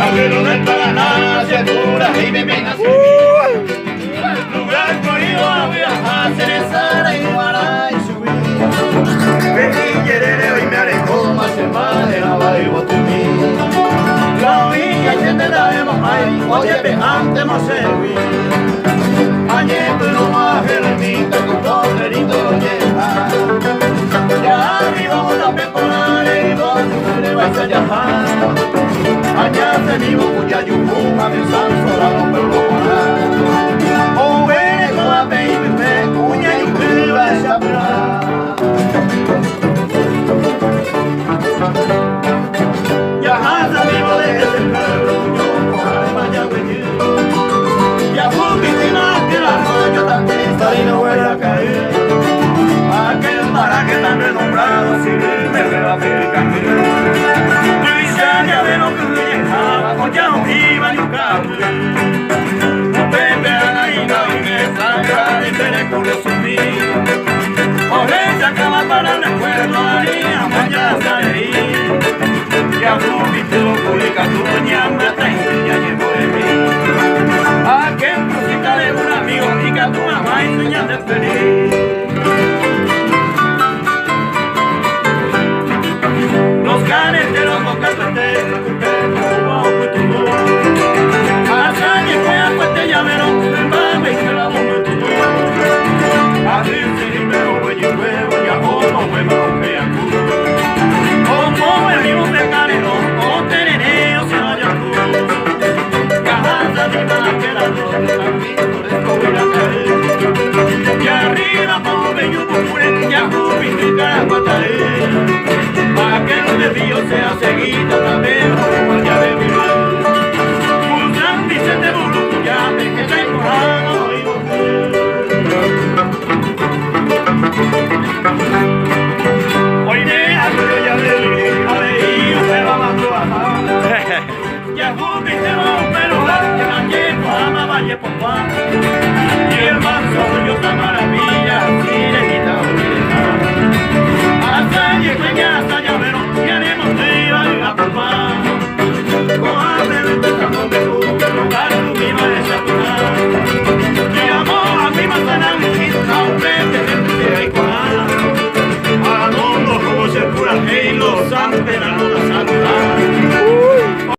Abuelo del Paraná, Segura y me nací. Lugar corrido a viajar, Cerezana y Guará y subir. Vení, yerere, hoy me alejó, más el madre, la va y botumí. La orilla y se te la de mamay, oye, pejante, más serví. Añeto y no más germita, con dos deritos lo lleva. Ya arriba una peponare y dos mujeres vais a viajar. Allá se vivo cuya yupuma de San Solano pero o ve con la baby me cuña y cuba se habla. Ya hasta vivo de ese pueblo yo por alma ya venir. Ya fue piscina que la noche tan triste y no voy a caer. Aquel paraje tan renombrado sin me va a ver caer. Ya de lo que dejaba, con ya no iba ni un cable. Pepe a la hija y me saca de teléfono subí. Oreja cama para el recuerdo, haría mañana de ir. Ya